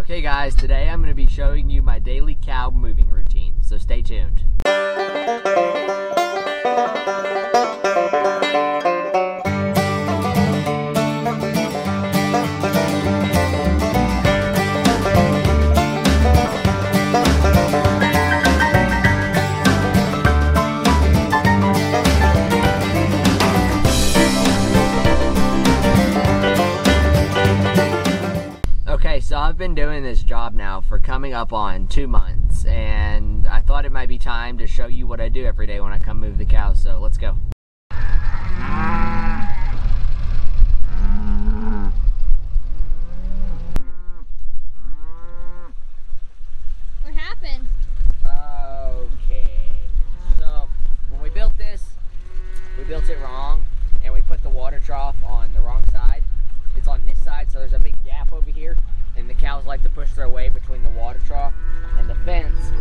Okay guys, today I'm going to be showing you my daily cow moving routine, so stay tuned. Okay, so I've been doing this job now for coming up on 2 months, and I thought it might be time to show you what I do every day when I come move the cows, so let's go. What happened? Okay, so when we built this, we built it wrong, and we put the water trough on the wrong side. It's on this side, so there's a big gap over here, and the cows like to push their way between the water trough and the fence.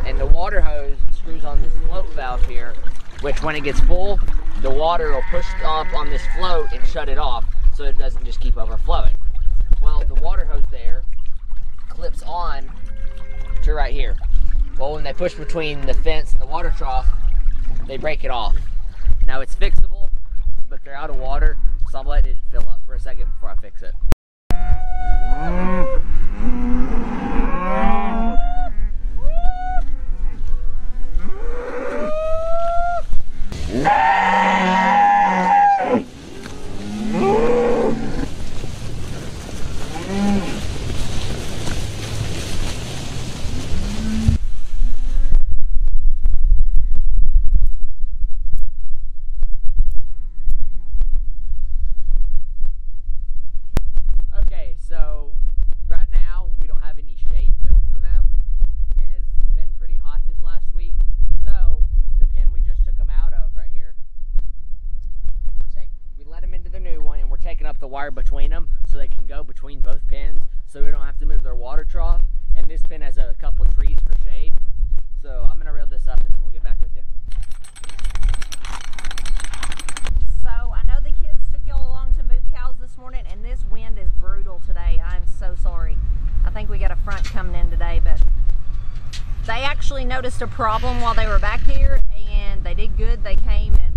And the water hose screws on this float valve here, which when it gets full, the water will push up on this float and shut it off so it doesn't just keep overflowing. Well, the water hose there clips on to right here. Well, when they push between the fence and the water trough, they break it off. Now it's fixable, but they're out of water, so I'm letting it fill up for a second before I fix it. So right now we don't have any shade built for them, and it's been pretty hot this last week. So the pen we just took them out of right here, we let them into the new one, and we're taking up the wire between them so they can go between both pens, so we don't have to move their water trough. And this pen has a couple of trees for shade. So I'm gonna reel this up and then we'll get back with you. So I know the kids took y'all along to move cows this morning, and this wind is brutal today. I'm so sorry. I think we got a front coming in today, but they actually noticed a problem while they were back here, and they did good. They came and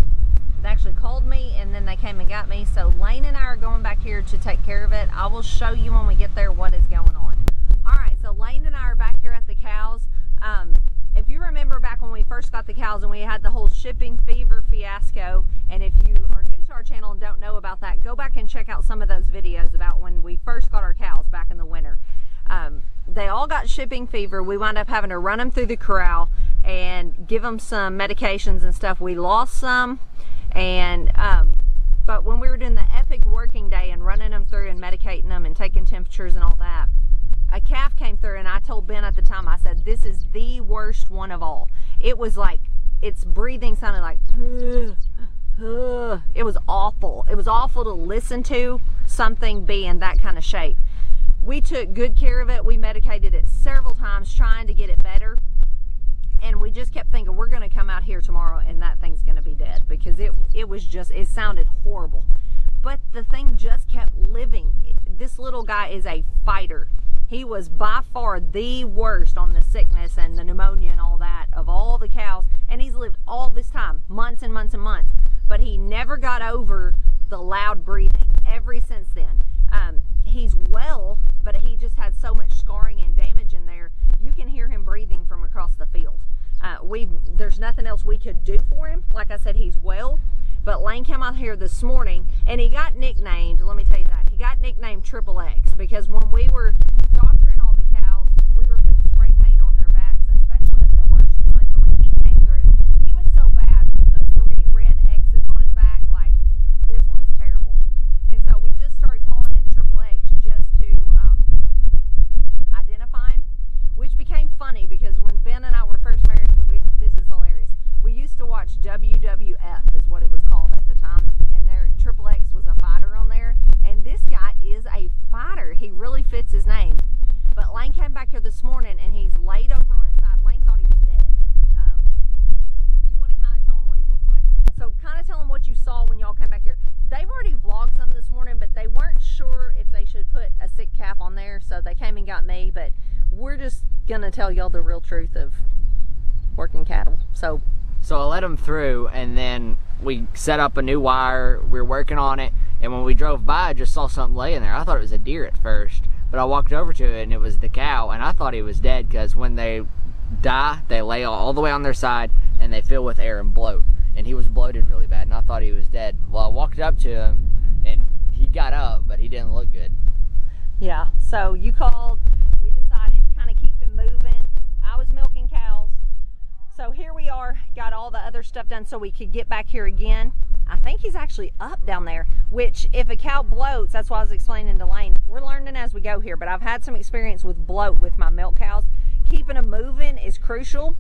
they actually called me, and then they came and got me. So Lane and I are going back here to take care of it. I will show you when we get there what is going on. All right, so Lane and I are back here at the cows. If you remember back when we first got the cows and we had the whole shipping fever fiasco, and if you are new to our channel and don't know about that, go back and check out some of those videos about when we first got our cows back in the winter. They all got shipping fever. We wound up having to run them through the corral and give them some medications and stuff. We lost some, and but when we were doing the epic working day and running them through and medicating them and taking temperatures and all that, a calf came through, and I told Ben at the time, I said, this is the worst one of all. It was like, its breathing sounded like, it was awful. It was awful to listen to something be in that kind of shape. We took good care of it. We medicated it several times trying to get it better. And we just kept thinking, we're going to come out here tomorrow and that thing's going to be dead, because it was just, it sounded horrible. But the thing just kept living. This little guy is a fighter. He was by far the worst on the sickness and the pneumonia and all that of all the cows. And he's lived all this time, months and months and months. But he never got over the loud breathing ever since then. He's well, but he just had so much scarring and damage in there. You can hear him breathing from across the field. There's nothing else we could do for him. Like I said, he's well. But Lane came out here this morning, and he got nicknamed, let me tell you that, he got nicknamed Triple X, because when we were doctoring all the cows, we were putting spray paint on their backs, especially of the worst ones, and when he came through, he was so bad, we put 3 red X's on his back, like, this one's terrible. And so we just started calling him Triple X just to identify him, which became funny, because when Ben and I were first married, this is hilarious. We used to watch VWFF is what it was called at the time, and their Triple X was a fighter on there, and this guy is a fighter. He really fits his name. But Lane came back here this morning, and he's laid over on his side. Lane thought he was dead. You want to kind of tell him what he looked like? So kind of tell him what you saw when y'all came back here. They've already vlogged some this morning, but they weren't sure if they should put a sick calf on there, so they came and got me, but we're just gonna tell y'all the real truth of working cattle. So I let them through, and then we set up a new wire. We were working on it, and when we drove by, I just saw something laying there. I thought it was a deer at first, but I walked over to it, and it was the cow, and I thought he was dead, because when they die, they lay all the way on their side, and they fill with air and bloat. And he was bloated really bad, and I thought he was dead. Well, I walked up to him, and he got up, but he didn't look good. yeah, so you called. We decided kind of keep him moving. I was milking cows. So here we are, got all the other stuff done so we could get back here again. I think he's actually up down there, which if a cow bloats, that's why I was explaining to Lane, we're learning as we go here, but I've had some experience with bloat with my milk cows. Keeping them moving is crucial.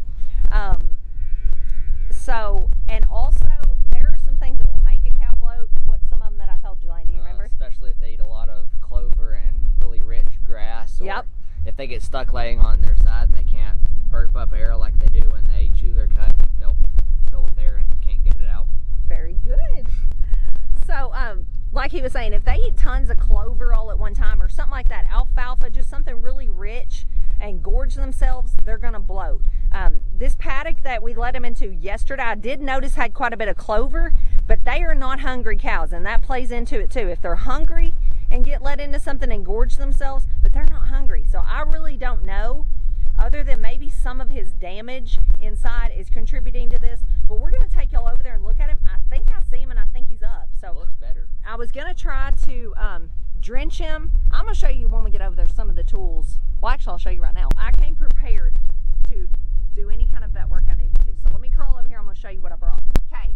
And also, there are some things that will make a cow bloat. What's some of them that I told you, Lane? Do you remember? Especially if they eat a lot of clover and really rich grass. Or Yep. if they get stuck laying on their side and they can't burp up air like they do when they chew their cud, they'll fill with air and can't get it out. Very good. So, like he was saying, if they eat tons of clover all at one time or something like that, alfalfa, just something really rich, and gorge themselves, they're gonna bloat. This paddock that we let them into yesterday, I did notice had quite a bit of clover, but they are not hungry cows, and that plays into it too. If they're hungry and get let into something and gorge themselves, but they're not hungry. So I really don't know, other than maybe some of his damage inside is contributing to this, but we're gonna take y'all over there and look at him. I think I see him and I think he's up. So It looks better. I was gonna try to drench him. I'm gonna show you when we get over there some of the tools. Well, actually, I'll show you right now. I came prepared to do any kind of vet work I needed to. So let me crawl over here. I'm gonna show you what I brought. Okay,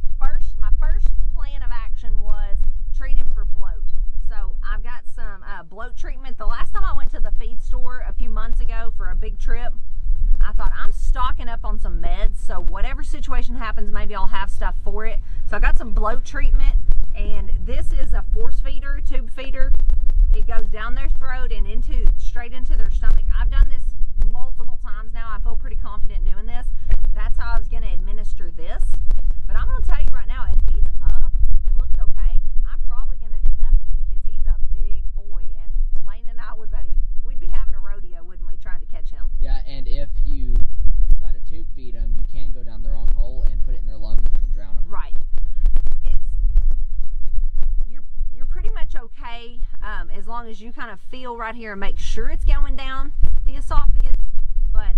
my first plan of action was treat him for bloat. So I've got some bloat treatment. The last time I went to the feed store a few months ago for a big trip, I thought I'm stocking up on some meds. So whatever situation happens, maybe I'll have stuff for it. So I got some bloat treatment, and this is a force feeder, tube feeder. It goes down their throat and straight into their stomach. I've done this multiple times now. I feel pretty confident doing this. That's how I was going to administer this. But I'm going to tell you right now, if he's up and looks okay, I'm probably going to do nothing, because he's a big boy, and Lane and I we'd be having a rodeo, wouldn't we, trying to catch him? Yeah, and if you try to tube feed them, you can go down the wrong hole and put it in their lungs and drown them. Right. You're pretty much okay as long as you kind of feel right here and make sure it's going down the esophagus. But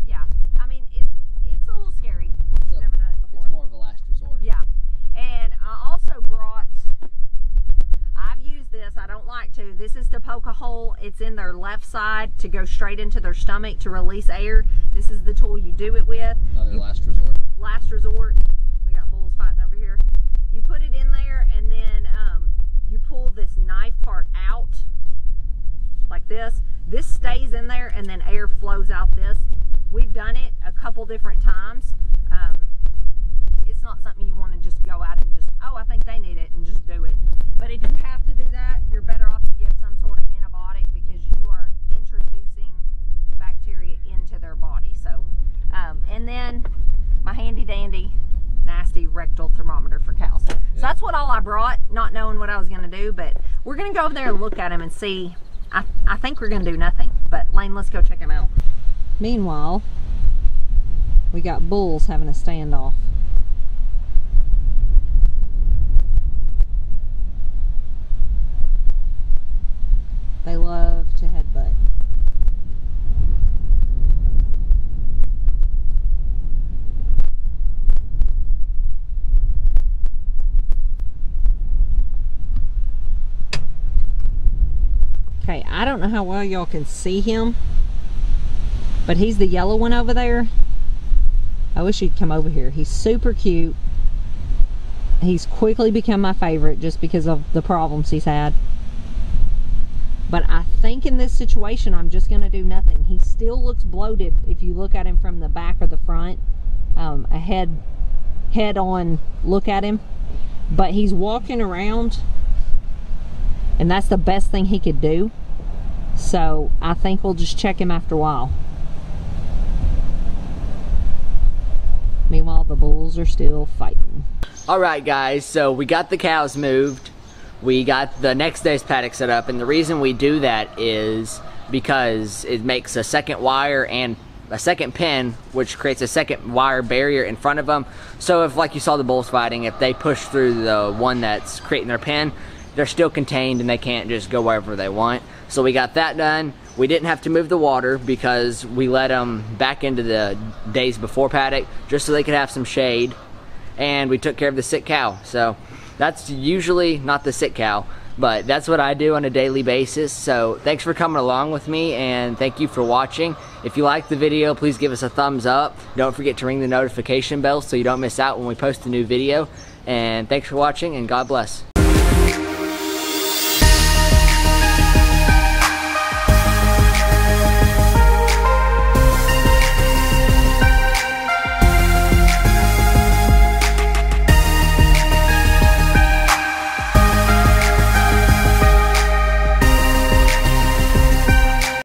yeah, I mean it's a little scary if you've never done it before. It's more of a last resort. Yeah, and I also brought. I've used this. I don't like to. This is to poke a hole. It's in their left side to go straight into their stomach to release air. This is the tool you do it with. Another last resort. Last resort. We got bulls fighting over here. You put it in there, and then you pull this knife part out like this. This stays in there, and then air flows out this. We've done it a couple different times. It's not something you want to just go out and just, oh, I think they need it, and just do it. But if you have to do that, you're better off to give some sort of antibiotic, because you are introducing bacteria into their body. So, and then my handy dandy nasty rectal thermometer for cows. So that's what all I brought, not knowing what I was going to do, but we're going to go over there and look at him and see. I think we're going to do nothing, but Lane, let's go check him out. Meanwhile, we got bulls having a standoff. They love to headbutt. Okay, I don't know how well y'all can see him, but he's the yellow one over there. I wish he'd come over here. He's super cute. He's quickly become my favorite just because of the problems he's had. But I think in this situation, I'm just going to do nothing. He still looks bloated if you look at him from the back or the front. A head-on look at him. But he's walking around, and that's the best thing he could do. So I think we'll just check him after a while. Meanwhile, the bulls are still fighting. Alright guys, so we got the cows moved. we got the next day's paddock set up, and the reason we do that is because it makes a second wire and a second pin, which creates a second wire barrier in front of them. So if, like you saw the bulls fighting, if they push through the one that's creating their pin, they're still contained and they can't just go wherever they want. So we got that done. We didn't have to move the water because we let them back into the days before paddock just so they could have some shade. And we took care of the sick cow. So that's usually not the sick cow, but that's what I do on a daily basis. So thanks for coming along with me, and thank you for watching. If you liked the video, please give us a thumbs up. Don't forget to ring the notification bell so you don't miss out when we post a new video. And thanks for watching, and God bless.